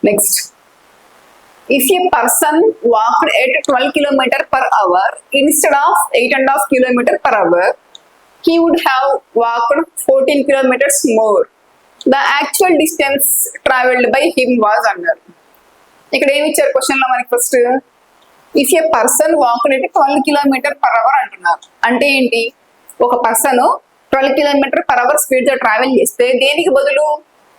Next, if a person walked at 12 kilometers per hour instead of 8.5 kilometers per hour, he would have walked 14 kilometers more. The actual distance traveled by him was అన్నారు. ఇక్కడ ఏమి ఇచ్చారు question లో మనకి first, if a person walked at 12 kilometers per hour అంటున్నారు. అంటే ఏంటి, ఒక person 12 kilometers per hour speed తో ట్రావెల్ చేస్తే దేనికి బదులు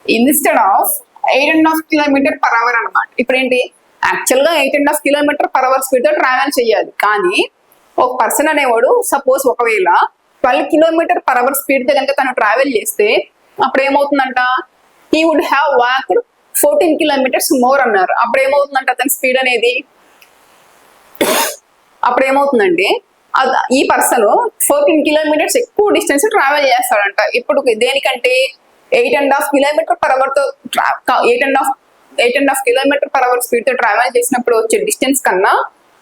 instead of 8.5 kilometers per hour అనమాట. ఇప్పుడు ఏంటి, యాక్చువల్ గా 8.5 kilometers per hour స్పీడ్ తో ట్రావెల్ చేయాలి, కానీ ఒక పర్సన్ అనేవాడు సపోజ్ ఒకవేళ 12 kilometers per hour స్పీడ్ తో కనుక తను ట్రావెల్ చేస్తే అప్పుడు ఏమవుతుందంట, he would have walked 14 kilometers more అన్నారు. అప్పుడు ఏమవుతుందంట అతని స్పీడ్ అనేది, అప్పుడు ఏమవుతుందంటే ఈ పర్సన్ 14 kilometers ఎక్కువ డిస్టెన్స్ ట్రావెల్ చేస్తాడంట. ఇప్పుడు దేనికంటే 8.5 kilometers per hour తో 8.5 kilometers per hour స్పీడ్ తో ట్రావెల్ చేసినప్పుడు వచ్చే డిస్టెన్స్ కన్నా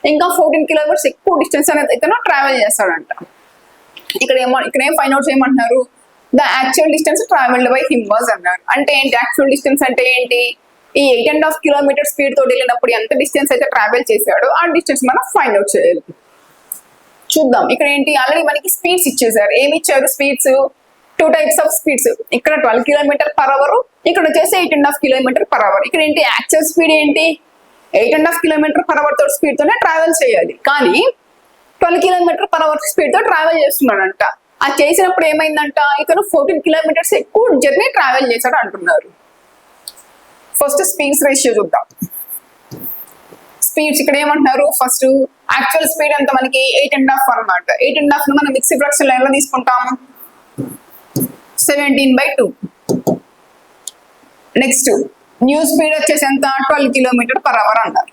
ఇంకా 14 kilometers ఎక్కువ డిస్టెన్స్ అనేది అయితే ట్రావెల్ చేస్తాడంట. ఇక్కడ ఏం ఫైండ్ అవుట్ చేయమంటున్నారు, the actual distance travelled by him was అన్నారు. అంటే ఏంటి, యాక్చువల్ డిస్టెన్స్ అంటే ఏంటి, ఈ 8.5 kilometers స్పీడ్ తోటి వెళ్ళినప్పుడు ఎంత డిస్టెన్స్ అయితే ట్రావెల్ చేశాడో ఆ డిస్టెన్స్ మనం ఫైండ్ అవుట్ చేయాలి. చూద్దాం, ఇక్కడ ఏంటి, ఆల్రెడీ మనకి స్పీడ్స్ ఇచ్చేసారు. ఏమి ఇచ్చారు, స్పీడ్స్ 2 types ఆఫ్ స్పీడ్స్. ఇక్కడ 12 kilometers per hour, ఇక్కడ వచ్చేసి 8.5 kilometers per hour. ఇక్కడ ఏంటి, యాక్చువల్ స్పీడ్ ఏంటి, 8.5 kilometers per hour తో స్పీడ్ తోనే ట్రావెల్ చేయాలి, కానీ 12 kilometers per hour స్పీడ్ తో ట్రావెల్ చేస్తున్నాడంట. అది చేసినప్పుడు ఏమైందంట, ఇతను 14 kilometers ఎక్కువ జర్నీ ట్రావెల్ చేశాడు అంటున్నారు. ఫస్ట్ స్పీడ్స్ రేషియో చూద్దాం. స్పీడ్స్ ఇక్కడ ఏమంటున్నారు, ఫస్ట్ యాక్చువల్ స్పీడ్ అంత మనకి 8.5 అనమాట. 8.5 ను మనం మిక్సీ ఫ్రాక్షన్ లో ఎలా తీసుకుంటాం, 17/2. నెక్స్ట్ న్యూ స్పీడ్ వచ్చేసి ఎంత, 12 kilometers per hour అంటారు.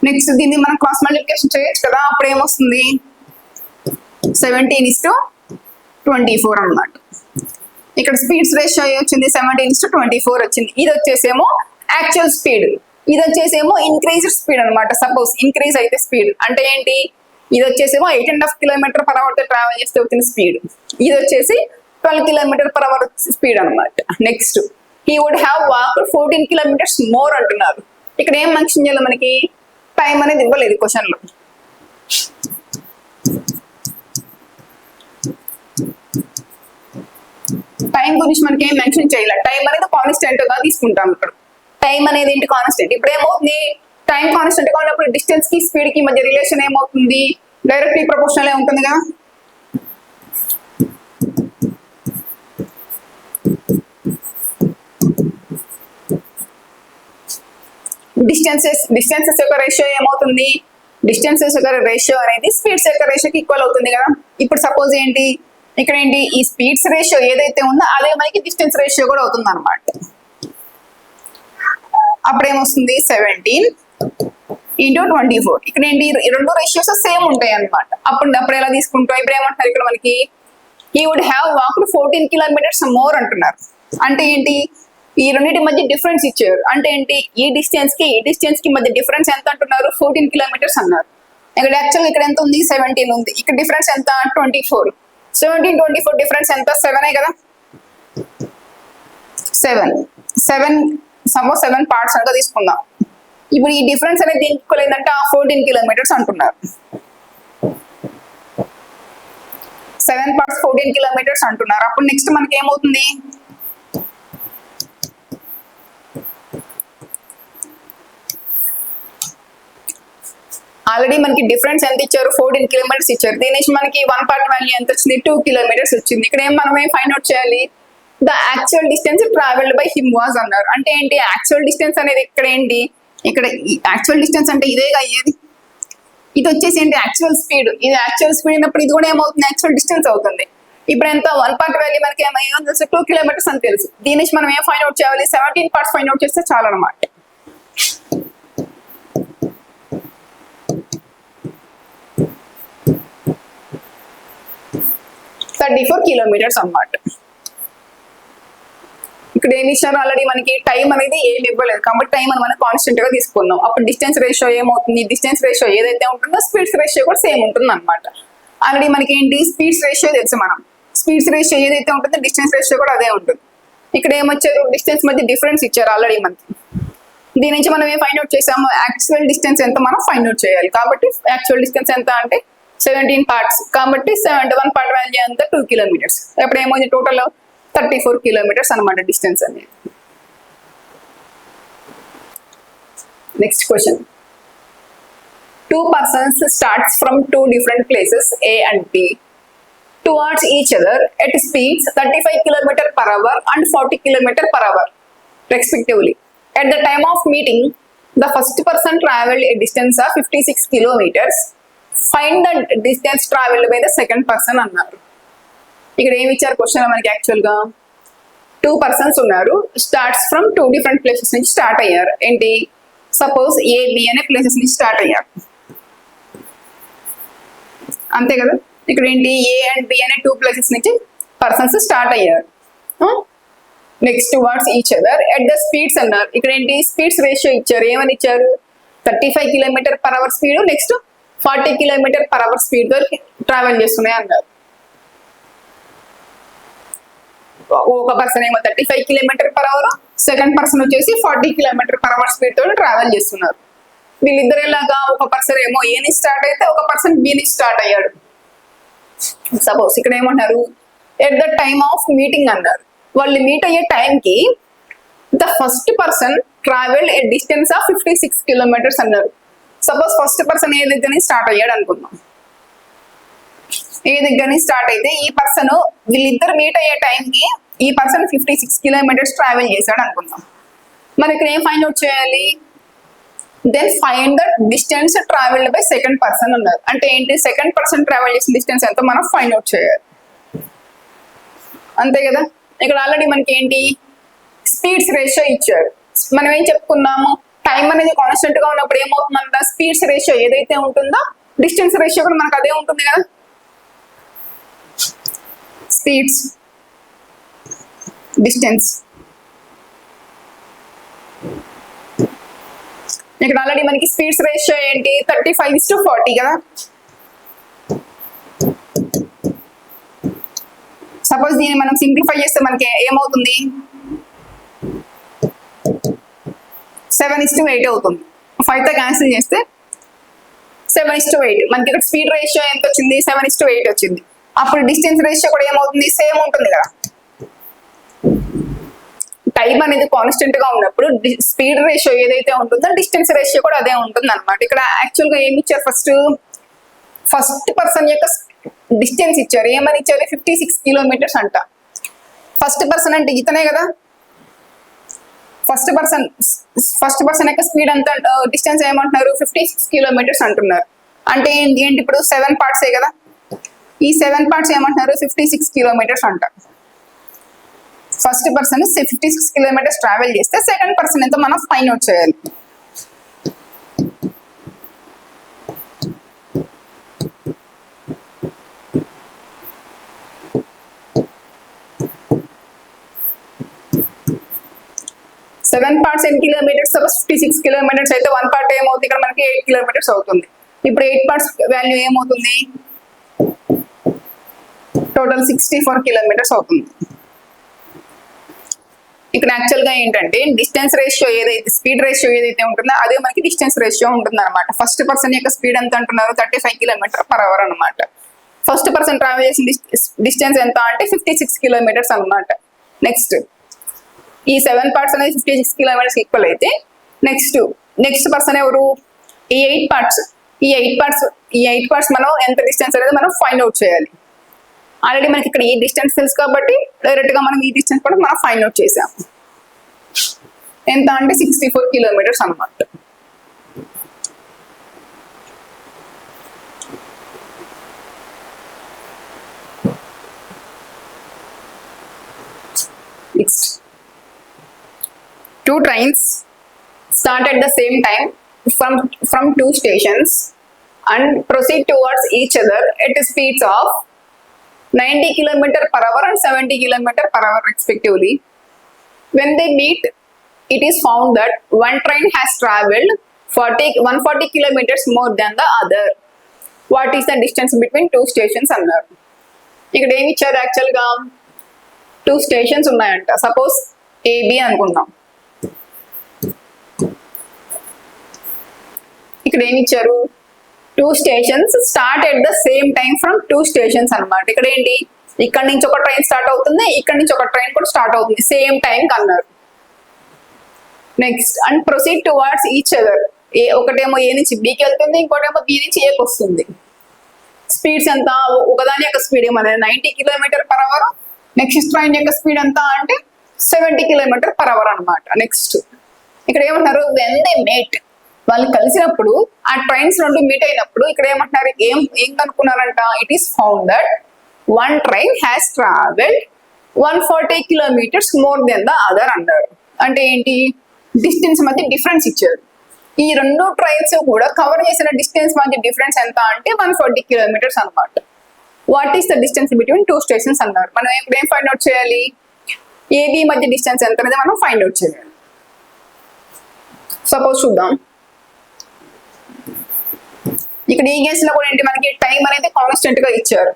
నెక్స్ట్ దీన్ని మనం క్రాస్ మల్టిప్లికేషన్ చేయొచ్చు కదా, అప్పుడు ఏమొస్తుంది 17:24 అన్నమాట. ఇక్కడ స్పీడ్స్ రేషియో వచ్చింది 17:24 వచ్చింది. ఇది వచ్చేసేమో యాక్చువల్ స్పీడ్, ఇది వచ్చేసేమో ఇంక్రీజ్డ్ స్పీడ్ అనమాట. సపోజ్ ఇంక్రీజ్ అయితే స్పీడ్ అంటే ఏంటి, ఇది వచ్చేసేమో 8.5 kilometers per hour తో ట్రావెల్ చేస్తే వచ్చిన స్పీడ్, ఇది వచ్చేసి 12 kilometers per hour స్పీడ్ అనమాట. Next he would have walked 14 kilometers more అంటున్నారు. ఇక్కడ ఏం మెన్షన్ చేయాలి, మనకి టైం అనేది ఇవ్వలేదు క్వశ్చన్ లో. టైం గురించి మనకి ఏం మెన్షన్ చేయాలి, టైం అనేది కాన్స్టెంట్ గా తీసుకుంటాం. ఇక్కడ టైం అనేది ఏంటి, కాన్స్టెంట్. ఇప్పుడు ఏమవుతుంది, టైం కాన్స్టెంట్ గా ఉన్నప్పుడు డిస్టెన్స్ కి స్పీడ్ కి మధ్య రిలేషన్ ఏమవుతుంది, డైరెక్ట్లీ ప్రపోర్షనల్ ఉంటుంది కదా. డిస్టెన్సెస్ యొక్క రేషియో ఏమవుతుంది, డిస్టెన్సెస్ యొక్క రేషియో అనేది స్పీడ్స్ యొక్క రేషియోకి ఈక్వల్ అవుతుంది కదా. ఇప్పుడు సపోజ్ ఏంటి, ఇక్కడ ఏంటి, ఈ స్పీడ్స్ రేషియో ఏదైతే ఉందో అదే మనకి డిస్టెన్స్ రేషియో కూడా అవుతుంది అనమాట. అప్పుడు ఏమొస్తుంది 17/24. ఇక్కడ ఏంటి, రెండు రేషియోస్ సేమ్ ఉంటాయి అనమాట. అప్పుడు ఎలా తీసుకుంటాం, ఇప్పుడు ఏమంటున్నారు ఇక్కడ మనకి, he would have walked 14 kilometers more అంటున్నారు. అంటే ఏంటి, ఈ రెండింటి మధ్య డిఫరెన్స్ ఇచ్చారు. అంటే ఏంటి, ఈ డిస్టెన్స్ కి మధ్య డిఫరెన్స్ ఎంత అంటున్నారు, 14 kilometers అన్నారు. ఇక్కడ యాక్చువల్ ఇక్కడ ఎంత ఉంది, 17 ఉంది. ఇక్కడ డిఫరెన్స్ ఎంత, 24. 17-24 డిఫరెన్స్ ఎంత, 7 కదా. 7 పార్ట్స్ అంతా తీసుకుందాం. ఇప్పుడు ఈ డిఫరెన్స్ అనేది దేనికి ఈక్వల్ అయిందంటే 14 kilometers అంటున్నారు. 7 parts 14 kilometers అంటున్నారు. అప్పుడు నెక్స్ట్ మనకి ఏమవుతుంది, ఆల్రెడీ మనకి డిఫరెన్స్ ఎంత ఇచ్చారు, 14 kilometers ఇచ్చారు. దీని నుంచి మనకి 1 part వాల్యూ ఎంత వచ్చింది, 2 kilometers వచ్చింది. ఇక్కడ మనం ఏం ఫైండ్ అవుట్ చేయాలి, the actual distance travelled by him was అన్నారు. అంటే ఏంటి, యాక్చువల్ డిస్టెన్స్ అనేది ఇక్కడ ఏంటి, ఇక్కడ యాక్చువల్ డిస్టెన్స్ అంటే ఇదేగా అయ్యేది. ఇది వచ్చేసి ఏంటి, యాక్చువల్ స్పీడ్. ఇది యాక్చువల్ స్పీడ్ అయినప్పుడు ఇది కూడా ఏమవుతుంది, యాక్చువల్ డిస్టెన్స్ అవుతుంది. ఇప్పుడు ఎంత 1 part వాల్యూ మనకి ఏమైనా తెలుసు, 2 kilometers అని తెలుసు. దీని నుంచి మనం ఏం ఫైండ్ అవుట్ చేయాలి, 17 parts ఫైండ్ అవుట్ చేస్తే చాలు అనమాట. 34 kilometers అన్నమాట. ఇక్కడ ఏమి ఇచ్చారు, ఆల్రెడీ మనకి టైం అనేది ఏమి ఇవ్వలేదు కాబట్టి టైం అని మనం కాన్స్టెంట్ గా తీసుకున్నాం. అప్పుడు డిస్టెన్స్ రేషియో ఏమవుతుంది, డిస్టెన్స్ రేషియో ఏదైతే ఉంటుందో స్పీడ్స్ రేషియో కూడా సేమ్ ఉంటుంది అనమాట. ఆల్రెడీ మనకి ఏంటి, స్పీడ్స్ రేషియో తెలుసు. మనం స్పీడ్స్ రేషియో ఏదైతే ఉంటుందో డిస్టెన్స్ రేషియో కూడా అదే ఉంటుంది. ఇక్కడ ఏమొచ్చారు, డిస్టెన్స్ మధ్య డిఫరెన్స్ ఇచ్చారు ఆల్రెడీ మనకి. దీని నుంచి మనం ఏం ఫైండ్ అవుట్ చేసాము, యాక్చువల్ డిస్టెన్స్ ఎంత మనం ఫైండ్ అవుట్ చేయాలి. కాబట్టి యాక్చువల్ డిస్టెన్స్ ఎంత అంటే 17 పార్ట్స్ కాబట్టి 71 పార్ట్ వాల్యూ అంతా 2 కిలోమీటర్స్. అప్పుడు ఏమైంది, టోటల్ 34 కిలోమీటర్స్ అనమాట డిస్టెన్స్ అనేది. Next question, 2 persons starts from 2 different places A and B towards each other at speeds 35 km per hour and 40 km per hour respectively. At the time of meeting, the first person traveled a distance of 56 kilometers. Find the distance traveled by the second person అన్నారు. ఇక్కడ ఏమి ఇచ్చారు question మనకి, యాక్చువల్గా 2 persons ఉన్నారు, starts from 2 different places నుంచి start అయ్యారు. ఏంటి, సపోజ్ ఏ బి అనే ప్లేసెస్ నుంచి స్టార్ట్ అయ్యారు, అంతే కదా. ఇక్కడ ఏంటి, ఏ అండ్ బి అనే 2 ప్లేసెస్ నుంచి పర్సన్స్ స్టార్ట్ అయ్యారు. Next towards each other at the speeds అన్నారు. ఇక్కడ ఏంటి, స్పీడ్స్ రేషియో ఇచ్చారు. ఏమని ఇచ్చారు, 35 km/h speed, next 40 km/h speed తో ట్రావెల్ చేస్తున్నాయి అన్నారు. ఒక పర్సన్ ఏమో 35 km/h, సెకండ్ పర్సన్ వచ్చేసి 40 km/h స్పీడ్ తో ట్రావెల్ చేస్తున్నారు. వీళ్ళిద్దరు ఎలాగా, ఒక పర్సన్ ఏమో ఏ ని స్టార్ట్ అయితే ఒక పర్సన్ బి ని స్టార్ట్ అయ్యాడు. సపోజ్ ఇక్కడ ఏమంటారు, at the time of meeting అన్నారు. వాళ్ళు మీట్ అయ్యే టైంకి the first person travelled a distance of 56 kilometers అన్నారు. సపోజ్ ఫస్ట్ పర్సన్ ఏ దగ్గర నుంచి స్టార్ట్ అయ్యాడు అనుకుందాం. ఏ దగ్గర నుంచి స్టార్ట్ అయితే ఈ పర్సన్, వీళ్ళిద్దరు మీట్ అయ్యే టైంకి ఈ పర్సన్ 56 kilometers ట్రావెల్ చేశాడు అనుకుందాం. మరి ఇక్కడ ఏం ఫైండ్ అవుట్ చేయాలి, then find the distance travelled by second person అన్నారు. అంటే ఏంటి, సెకండ్ పర్సన్ ట్రావెల్ చేసిన డిస్టెన్స్ ఎంత మనం ఫైండ్ అవుట్ చేయాలి, అంతే కదా. ఇక్కడ ఆల్రెడీ మనకి ఏంటి, స్పీడ్స్ రేషియో ఇచ్చారు. మనం ఏం చెప్పుకున్నాము, టైం అనేది కాన్స్టెంట్ గా ఉన్నప్పుడు ఏమవుతుందంట, స్పీడ్స్ రేషియో ఏదైతే ఉంటుందో డిస్టెన్స్ రేషియో కూడా మనకు అదే ఉంటుంది కదా. స్పీడ్స్ డిస్టెన్స్, ఇక్కడ ఆల్రెడీ మనకి స్పీడ్స్ రేషియో ఏంటి, 35:40 కదా. సపోజ్ దీన్ని మనం సింప్లిఫై చేస్తే మనకి ఏమవుతుంది, 7:8 అవుతుంది. 5తో క్యాన్సిల్ చేస్తే 7:8. మనకి ఇక్కడ స్పీడ్ రేషియో ఎంత వచ్చింది, 7:8 వచ్చింది. అప్పుడు డిస్టెన్స్ రేషియో కూడా ఏమవుతుంది, సేమ్ ఉంటుంది కదా. టైం అనేది కాన్స్టెంట్ గా ఉన్నప్పుడు స్పీడ్ రేషియో ఏదైతే ఉంటుందో డిస్టెన్స్ రేషియో కూడా అదే ఉంటుంది అనమాట. ఇక్కడ యాక్చువల్ గా ఏమి ఇచ్చారు, ఫస్ట్ పర్సన్ యొక్క డిస్టెన్స్ ఇచ్చారు. ఏమని ఇచ్చారు, 56 kilometers అంట. ఫస్ట్ పర్సన్ అంటే ఇతనే కదా. ఫస్ట్ పర్సన్ యొక్క స్పీడ్ అంత డిస్టెన్స్ ఏమంటున్నారు, 56 kilometers అంటున్నారు. అంటే ఏంటి, ఇప్పుడు 7 parts కదా. ఈ 7 parts ఏమంటున్నారు, 56 kilometers అంట. ఫస్ట్ పర్సన్ 56 kilometers ట్రావెల్ చేస్తే సెకండ్ పర్సన్ ఎంతో మనం ఫైండ్ అవుట్ చేయాలి. సెవెన్ పార్ట్స్ ఎన్ని కిలోమీటర్స్, 56 kilometers అయితే 1 part ఏమవుతుంది, ఇక్కడ మనకి 8 kilometers అవుతుంది. ఇప్పుడు 8 parts వాల్యూ ఏమవుతుంది, టోటల్ 64 kilometers అవుతుంది. ఇక్కడ యాక్చువల్ గా ఏంటంటే డిస్టెన్స్ రేషియో ఏదైతే, స్పీడ్ రేషియో ఏదైతే ఉంటుందో అదే మనకి డిస్టెన్స్ రేషియో ఉంటుంది అనమాట. ఫస్ట్ పర్సన్ యొక్క స్పీడ్ ఎంత అంటున్నారు, 35 km/h అనమాట. ఫస్ట్ పర్సన్ ట్రావెల్ చేసిన డిస్టెన్స్ ఎంత అంటే 56 kilometers అనమాట. నెక్స్ట్ ఈ 7 parts అనేది 56 kilometers ఈక్వల్ అయితే నెక్స్ట్ పర్సన్ ఎవరు, ఈ 8 parts మనం ఎంత డిస్టెన్స్ అనేది మనం ఫైండ్ అవుట్ చేయాలి. ఆల్రెడీ మనకి ఇక్కడ ఈ డిస్టెన్స్ తెలుసు కాబట్టి డైరెక్ట్ గా మనం ఈ డిస్టెన్స్ కూడా మనం ఫైండ్ అవుట్ చేసాం. ఎంత అంటే 64 kilometers అన్నమాట. Next, 2 trains start at the same time from 2 stations and proceed towards each other at speeds of 90 km/h and 70 km/h respectively. When they meet, it is found that one train has travelled 140 kilometers more than the other. What is the distance between 2 stations అన్నారు. ఇక్కడ ఏమి ఇచ్చారు, actual గా 2 stations ఉన్నాయంట. Suppose AB అనుకుందాం. ఇక్కడ ఏమి ఇచ్చారు, 2 stations start at the same time from 2 stations అనమాట. ఇక్కడ ఏంటి, ఇక్కడ నుంచి ఒక ట్రైన్ స్టార్ట్ అవుతుంది, ఇక్కడ నుంచి ఒక ట్రైన్ కూడా స్టార్ట్ అవుతుంది, సేమ్ టైం అన్నారు. Next, and proceed towards each other. ఒకటేమో ఏ నుంచి బికి వెళ్తుంది, ఇంకోటేమో బి నుంచి ఏకి వస్తుంది. స్పీడ్స్ ఎంత, ఒకదాని యొక్క స్పీడ్ ఏమన్నది 90 km/h. నెక్స్ట్ ట్రైన్ యొక్క స్పీడ్ ఎంత అంటే 70 km/h అనమాట. నెక్స్ట్ ఇక్కడ ఏమంటున్నారు, వెన్ దే మేట్, వాళ్ళు కలిసినప్పుడు ఆ ట్రైన్స్ రెండు మీట్ అయినప్పుడు ఇక్కడ ఏమంటున్నారు, ఏం కనుక్కున్నారంట, it is found that one train has travelled 140 km more than the other అన్నారు. అంటే ఏంటి, డిస్టెన్స్ మధ్య డిఫరెన్స్ ఇచ్చారు. ఈ రెండు ట్రైన్స్ కూడా కవర్ చేసిన డిస్టెన్స్ మధ్య డిఫరెన్స్ ఎంత అంటే 140 km అనమాట. What is the distance between 2 stations అన్నారు. మనం ఇప్పుడు ఏం ఫైండ్ అవుట్ చేయాలి, ఏబి మధ్య డిస్టెన్స్ ఎంత అనేది మనం ఫైండ్ అవుట్ చేయాలి. సపోజ్ చూద్దాం, ఇక్కడ ఈ కేసు లో కూడా ఏంటి, మనకి టైం అనేది కాన్స్టెంట్ గా ఇచ్చారు.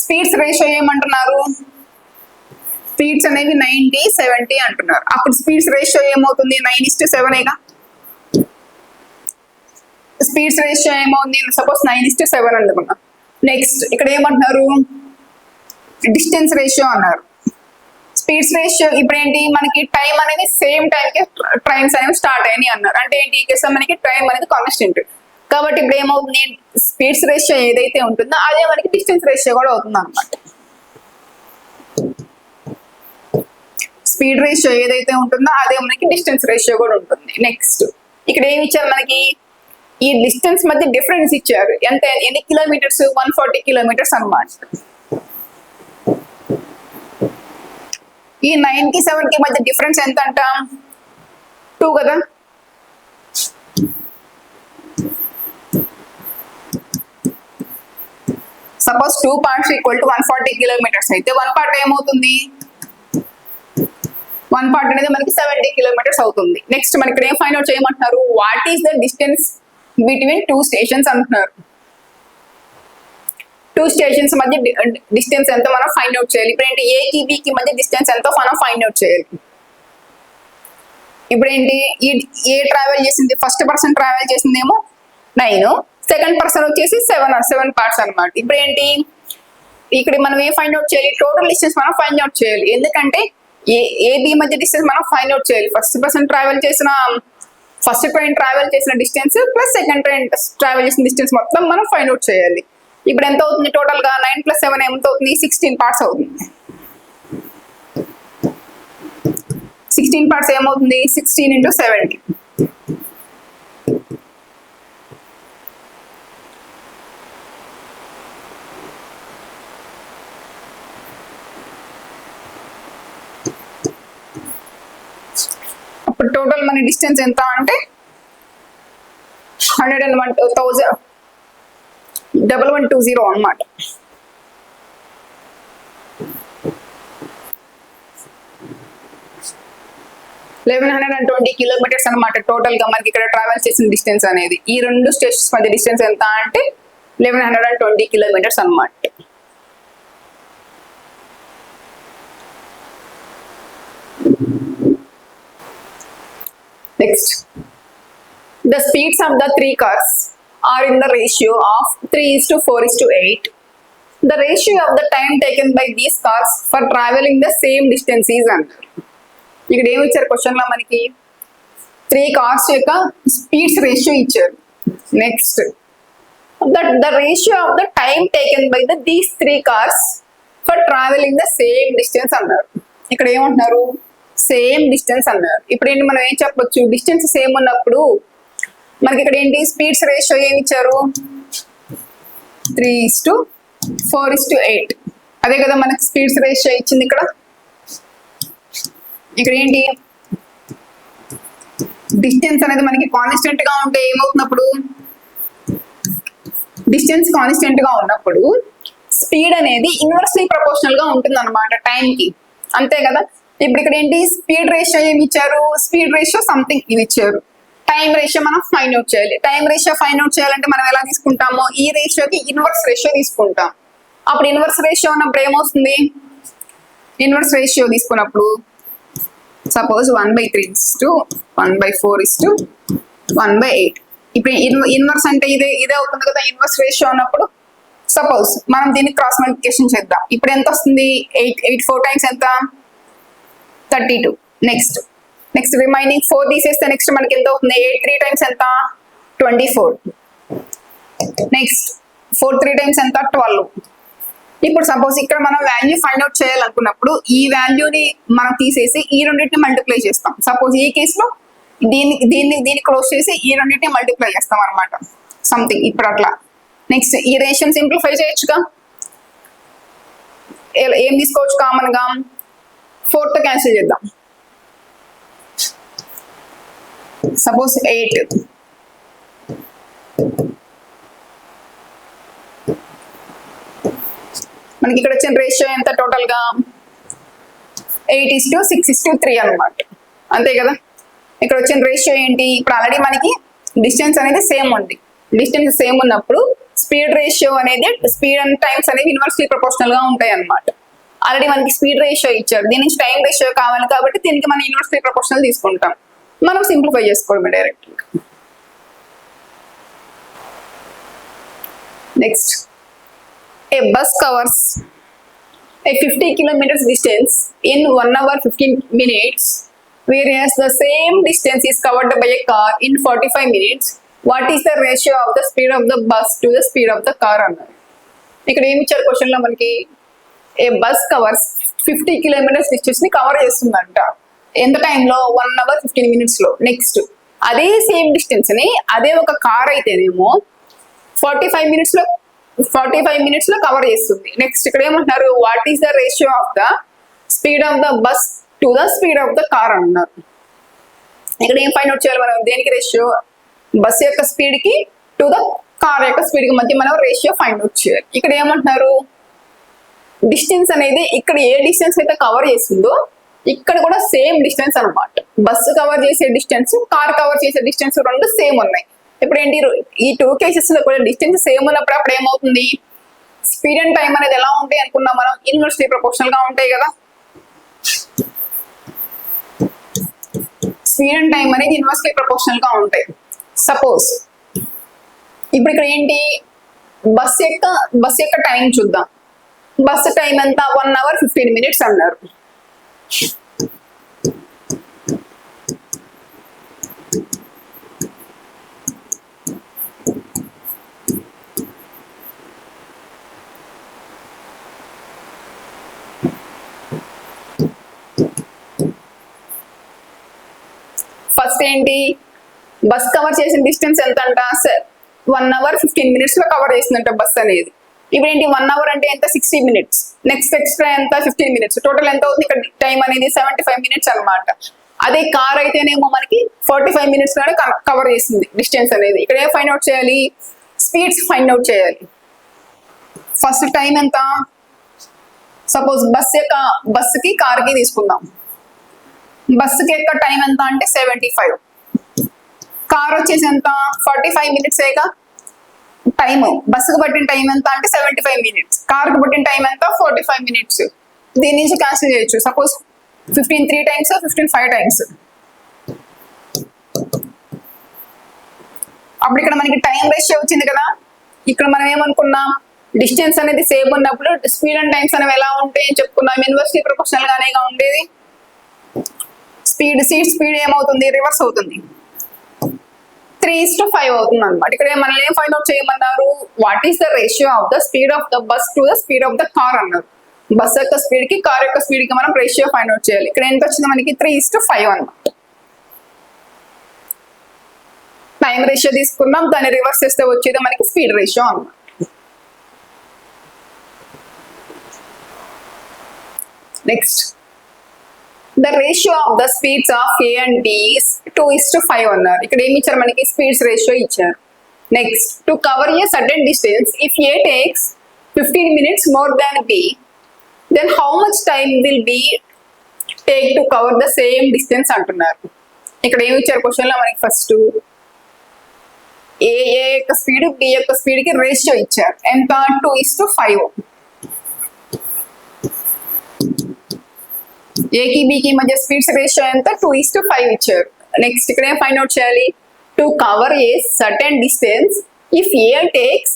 స్పీడ్స్ రేషియో ఏమంటున్నారు, స్పీడ్స్ అనేవి 90-70 అంటున్నారు. అప్పుడు స్పీడ్స్ రేషియో ఏమవుతుంది, 9:7. స్పీడ్స్ రేషియో ఏమవుతుంది, సపోజ్ 9:7 అనుకున్నాం. నెక్స్ట్ ఇక్కడ ఏమంటున్నారు, డిస్టెన్స్ రేషియో అన్నారు. స్పీడ్స్ రేషియో ఇప్పుడు ఏంటి, మనకి టైం అనేది సేమ్ టైం కి ట్రైన్స్ అనేవి స్టార్ట్ అయ్యాయి అన్నారు. అంటే ఏంటి, ఈ కేసు మనకి టైం అనేది కాన్స్టెంట్ కాబట్టి ఇప్పుడు ఏమవుతుంది, స్పీడ్స్ రేషియో ఏదైతే ఉంటుందో అదే మనకి డిస్టెన్స్ రేషియో కూడా అవుతుంది అనమాట. స్పీడ్ రేషియో ఏదైతే ఉంటుందో అదే మనకి డిస్టెన్స్ రేషియో కూడా ఉంటుంది. నెక్స్ట్ ఇక్కడ ఏమి ఇచ్చారు, మనకి ఈ డిస్టెన్స్ మధ్య డిఫరెన్స్ ఇచ్చారు. ఎన్ని కిలోమీటర్స్, 140 km అనమాట. ఈ 9కి 7కి మధ్య డిఫరెన్స్ ఎంత అంట, 2 కదా. Suppose 2 parts equal to 140 km అయితే 1 part ఏమవుతుంది, 1 part అనేది మనకి 70 km అవుతుంది. నెక్స్ట్ మనకి ఇక్కడ ఏం ఫైండ్ అవుట్ చేయమంటున్నారు, what is the distance between 2 stations అంటున్నారు. 2 స్టేషన్స్ మధ్య డిస్టెన్స్ ఎంత మనం ఫైండ్ అవుట్ చేయాలి. ఇప్పుడు ఏంటి, ఏకి బికి మధ్య డిస్టెన్స్ ఎంతో మనం ఫైండ్ అవుట్ చేయాలి. ఇప్పుడు ఏంటి, ఏ ట్రావెల్ చేసింది, ఫస్ట్ పర్సన్ ట్రావెల్ చేసిందేమో 9, సెకండ్ పర్సన్ వచ్చేసి 7 parts అనమాట. ఇప్పుడు ఏంటి, ఇక్కడ మనం ఏం ఫైండ్ అవుట్ చేయాలి, టోటల్ డిస్టెన్స్ మనం ఫైండ్ అవుట్ చేయాలి. ఎందుకంటే ఏబి మధ్య డిస్టెన్స్ మనం ఫైండ్ అవుట్ చేయాలి. ఫస్ట్ ట్రైన్ ట్రావెల్ చేసిన distance plus second train travel చేసిన డిస్టెన్స్ మొత్తం మనం ఫైండ్ అవుట్ చేయాలి. ఇప్పుడు ఎంత అవుతుంది, టోటల్ గా 9 + 7 ఎంత అవుతుంది, 16 parts అవుతుంది. 16 parts ఏమవుతుంది, 16 × 70. అప్పుడు టోటల్ మన డిస్టెన్స్ ఎంత అంటే 101,120 అనమాట. km అనమాట టోటల్ గా మనకి ఇక్కడ ట్రావెల్ చేసిన డిస్టెన్స్ అనేది. ఈ రెండు స్టేషన్స్ మధ్య డిస్టెన్స్ ఎంత అంటే 1120 km అనమాట. Next, the speeds of the 3 cars are in the ratio of 3:4:8. The ratio of the time taken by these cars for traveling the same distance is under. ఇక్కడ ఏమి ఇచ్చారు క్వశ్చన్ లో, మనకి 3 cars యొక్క speeds ratio ఇచ్చారు. Next, the ratio of the time taken by these 3 cars for traveling the same distance అన్నారు. ఇక్కడ ఏమంటున్నారు, సేమ్ డిస్టెన్స్ అన్నారు. ఇప్పుడు ఏంటి, మనం ఏం చెప్పొచ్చు, డిస్టెన్స్ సేమ్ ఉన్నప్పుడు మనకి ఇక్కడ ఏంటి, స్పీడ్స్ రేషియో ఏమి ఇచ్చారు, 3:4:8. అదే కదా మనకి స్పీడ్స్ రేషియో ఇచ్చింది. ఇక్కడ ఏంటి, డిస్టెన్స్ అనేది మనకి కాన్స్టెంట్ గా ఉంటే ఏమవుతున్నప్పుడు, డిస్టెన్స్ కాన్స్టెంట్ గా ఉన్నప్పుడు స్పీడ్ అనేది ఇన్వర్స్లీ ప్రపోర్షనల్ గా ఉంటుంది అనమాట టైంకి, అంతే కదా. ఇప్పుడు ఇక్కడ ఏంటి, స్పీడ్ రేషియో ఏమి ఇచ్చారు, స్పీడ్ రేషియో సంథింగ్ ఇది ఇచ్చారు. టైం రేషియో మనం ఫైండ్ అవుట్ చేయాలి. టైం రేషియో ఫైండ్ అవుట్ చేయాలంటే మనం ఎలా తీసుకుంటామో, ఈ రేషియోకి ఇన్వర్స్ రేషియో తీసుకుంటాం. అప్పుడు ఇన్వర్స్ రేషియో ఉన్నప్పుడు ఏమవుతుంది, ఇన్వర్స్ రేషియో తీసుకున్నప్పుడు సపోజ్ 1/3:1/4:1/8. ఇప్పుడు ఇన్వర్స్ అంటే ఇదే అవుతుంది కదా, ఇన్వర్స్ రేషియో అన్నప్పుడు. సపోజ్ మనం దీన్ని క్రాస్ మల్టిప్లికేషన్ చేద్దాం. ఇప్పుడు ఎంత వస్తుంది? 8 4 టైమ్స్ ఎంత? 32. నెక్స్ట్ రిమైనింగ్ 4 తీసేస్తే నెక్స్ట్ మనకి ఎంత అవుతుంది? 8 3 టైమ్స్ ఎంత? 24. నెక్స్ట్ 4 3 టైమ్స్ ఎంత? 12. ఇప్పుడు సపోజ్ ఇక్కడ మనం వాల్యూ ఫైండ్ అవుట్ చేయాలనుకున్నప్పుడు ఈ వాల్యూని మనం తీసేసి ఈ రెండింటిని మల్టిప్లై చేస్తాం. సపోజ్ ఈ కేసులో దీన్ని క్లోజ్ చేసి ఈ రెండింటిని మల్టిప్లై చేస్తాం అనమాట, సంథింగ్ ఇప్పుడు అట్లా. నెక్స్ట్ ఈ రేషియోని సింప్లిఫై చేయొచ్చుగా. ఏం తీసుకోవచ్చు కామన్ గా? 4 తో క్యాన్సిల్ చేద్దాం. సపోజ్ 8. మనకి ఇక్కడ వచ్చిన రేషియో ఎంత టోటల్ గా? 8:6:3 అనమాట, అంతే కదా. ఇక్కడ వచ్చిన రేషియో ఏంటి? ఇప్పుడు ఆల్రెడీ మనకి డిస్టెన్స్ అనేది సేమ్ ఉంది. డిస్టెన్స్ సేమ్ ఉన్నప్పుడు స్పీడ్ రేషియో అనేది, స్పీడ్ అండ్ టైమ్స్ అనేవి ఇన్వర్స్లీ ప్రపోర్షనల్ గా ఉంటాయి అన్నమాట. ఆల్రెడీ మనకి స్పీడ్ రేషియో ఇచ్చారు, దీని నుంచి టైం రేషియో కావాలి కాబట్టి దీనికి మనం ఇన్వర్స్లీ ప్రపోర్షనల్ తీసుకుంటాం. మనం సింప్లిఫై చేసుకోవడమే direct. Next a bus covers a 50 kilometers distance in 1 hour 15 minutes, whereas the same distance is covered by a car in 45 minutes. What is the ratio of the speed of the bus to the speed of the car అన్నారు. ఇక్కడ ఏమి ఇచ్చారు question లో మనకి? ఏ bus covers 50 kilometers distance ని cover చేస్తుందంట. ఎంత టైంలో? 1 hour 15 minutes లో. నెక్స్ట్ అదే సేమ్ డిస్టెన్స్ ని అదే ఒక కార్ అయితేనేమో 45 minutes లో కవర్ చేస్తుంది. నెక్స్ట్ ఇక్కడ ఏమంటున్నారు? What is the ratio of the speed of the bus to the speed of the car అన్నారు. ఇక్కడ ఏం ఫైండ్ అవుట్ చేయాలి మనం? దేనికి రేషియో? బస్ యొక్క స్పీడ్ కి టు ద కార్ యొక్క స్పీడ్ కి మధ్య మనం రేషియో ఫైండ్ అవుట్ చేయాలి. ఇక్కడ ఏమంటున్నారు? డిస్టెన్స్ అనేది ఇక్కడ ఏ డిస్టెన్స్ అయితే కవర్ చేస్తుందో ఇక్కడ కూడా సేమ్ డిస్టెన్స్ అనమాట. బస్సు కవర్ చేసే డిస్టెన్స్, కార్ కవర్ చేసే డిస్టెన్స్ రెండు సేమ్ ఉన్నాయి. ఇప్పుడు ఏంటి? ఈ 2 కేసెస్ లో కూడా డిస్టెన్స్ సేమ్ ఉన్నప్పుడు అప్పుడు ఏమవుతుంది? స్పీడ్ అండ్ టైం అనేది ఎలా ఉంటాయి అనుకున్నాం మనం? ఇన్వర్స్లీ ప్రపోర్షనల్ గా ఉంటాయి కదా. స్పీడ్ అండ్ టైం అనేది ఇన్వర్స్లీ ప్రపోర్షనల్ గా ఉంటాయి. సపోజ్ ఇప్పుడు ఇక్కడ ఏంటి? బస్ యొక్క టైం చూద్దాం. బస్సు టైం ఎంత? 1 hour 15 minutes అన్నారు. ఫస్ట్ ఏంటి? బస్ కవర్ చేసిన డిస్టెన్స్ ఎంత అంట? 1 hour 15 minutes లో కవర్ చేసిందంట బస్ అనేది. ఇప్పుడు ఏంటి? 1 hour అంటే ఎంత? 60 minutes. నెక్స్ట్ ఎక్స్ట్రా ఎంత? 15 minutes. టోటల్ ఎంత అవుతుంది? ఇక్కడ టైం అనేది 75 minutes అనమాట. అదే కార్ అయితేనేమో మనకి 45 minutes లోనే కవర్ చేసింది డిస్టెన్స్ అనేది. ఇక్కడ ఏం ఫైండ్ అవుట్ చేయాలి? స్పీడ్స్ ఫైండ్ అవుట్ చేయాలి. ఫస్ట్ టైం ఎంత? సపోజ్ బస్సుకి కార్కి తీసుకుందాం. బస్సుకి యొక్క టైం ఎంత అంటే 75. కార్ వచ్చేసి ఎంత? 45 minutes ఏగా టైం. బస్సుకు పట్టిన టైం ఎంత అంటే 75 minutes. కార్కి పట్టిన టైం ఎంత? 45 minutes. దీని నుంచి క్యాన్సిల్ చేయొచ్చు. Suppose 15 3 times, 15 5 times. అప్పుడు ఇక్కడ మనకి టైం రేషియో వచ్చింది కదా. ఇక్కడ మనం ఏమనుకున్నాం? డిస్టెన్స్ అనేది సేమ్ ఉన్నప్పుడు స్పీడ్ అండ్ టైమ్స్ అనేవి ఎలా ఉంటాయి అని చెప్పుకున్నాం. ఇన్వర్స్లీ ప్రపోర్షనల్ గానేగా ఉండేది. స్పీడ్ ఏమవుతుంది? రివర్స్ అవుతుంది. 3:5 అవుతుంది అనమాట. ఇక్కడ మనల్ని ఏం ఫైండ్ అవుట్ చేయమన్నారు? What is the ratio of the speed of the bus to the speed of the car అన్నారు. బస్ యొక్క స్పీడ్ కి కార్ యొక్క స్పీడ్ కి మనం రేషియో ఫైండ్ అవుట్ చేయాలి. ఇక్కడ ఎంత వచ్చింది మనకి? 3:5 అనమాట. టైం రేషియో తీసుకుందాం, దాన్ని రివర్స్ చేస్తే వచ్చేది మనకి స్పీడ్ రేషియో అనమాట. Next the ratio of the speeds of A and B is 2:5 అన్నారు. ఇక్కడ ఏమి ఇచ్చారు మనకి? స్పీడ్స్ రేషియో ఇచ్చారు. Next to cover a certain distance if A takes 15 minutes more than B, then how much time will B take to cover the same distance అంటున్నారు. ఇక్కడ ఏమి ఇచ్చారు క్వశ్చన్ లో మనకి? ఫస్ట్ ఏ యొక్క స్పీడ్ B యొక్క speed కి రేషియో ఇచ్చారు. ఎంత? 2:5. ఏకి బికి మధ్య స్పీడ్స్ రేషియో ఎంత? 2:5 ఇచ్చారు. నెక్స్ట్ ఇక్కడ ఏం ఫైండ్ అవుట్ చేయాలి? To cover a certain distance if A takes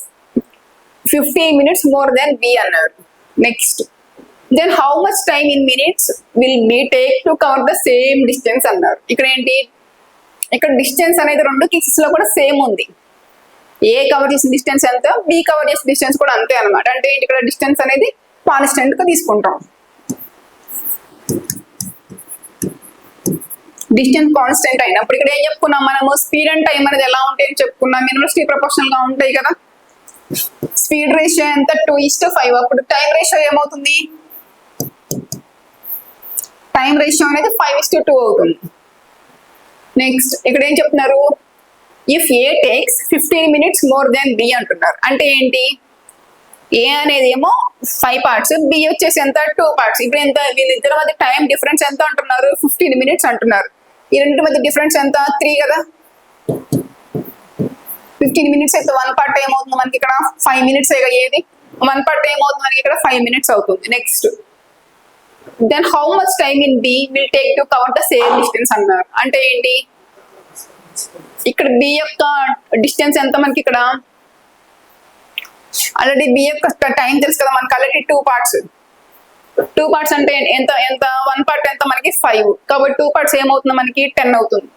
15 minutes more than B అన్నారు. Next then how much time in minutes will B take to cover the same distance అన్నారు. ఇక్కడ ఏంటి, ఇక్కడ డిస్టెన్స్ అనేది రెండు కేసెస్ లో కూడా సేమ్ ఉంది. ఏ కవర్ చేసిన డిస్టెన్స్ ఎంత, బి కవర్ చేసిన డిస్టెన్స్ కూడా అంతే అనమాట. అంటే ఏంటి, ఇక్కడ డిస్టెన్స్ అనేది కాన్స్టెంట్ గా తీసుకుంటాం. డిస్టెన్స్ కాన్స్టెంట్ అయినప్పుడు ఇక్కడ ఏం చెప్పుకున్నాం మనము, స్పీడ్ అండ్ టైం అనేది ఎలా ఉంటాయని చెప్పుకున్నాం. యూనివర్సిటీ ప్రపోర్షనల్ గా ఉంటాయి కదా. స్పీడ్ రేషియో ఎంత, 2:5. అప్పుడు టైం రేషియో ఏమవుతుంది, టైం రేషియో అనేది 5:2 అవుతుంది. నెక్స్ట్ ఇక్కడ ఏం చెప్తున్నారు, if A takes 15 minutes more than B అంటున్నారు. అంటే ఏంటి, ఏ అనేది ఏమో 5 parts, బి వచ్చేసి ఎంత 2 parts. ఇప్పుడు ఎంత, వీళ్ళిద్దరి మధ్య టైం డిఫరెన్స్ ఎంత అంటున్నారు, 15 minutes అంటున్నారు. ఈ రెండింటి మధ్య డిఫరెన్స్ ఎంత, 3 కదా. 15 minutes అయితే 1 part ఏమవుతుంది మనకి ఇక్కడ 5 minutes ఏది, 1 part ఏమవుతుంది మనకి ఇక్కడ 5 minutes అవుతుంది. Next then how much time in B will take to cover the same distance అన్నారు. అంటే ఏంటి, ఇక్కడ బి యొక్క డిస్టెన్స్ ఎంత మనకి, ఇక్కడ ఆల్రెడీ బి యొక్క టైం తెలుసు కదా మనకి, ఆల్రెడీ 2 parts. 2 parts అంటే ఎంత ఎంత 1 part ఎంత మనకి 5, కాబట్టి 2 parts ఏమవుతుంది మనకి 10 అవుతుంది.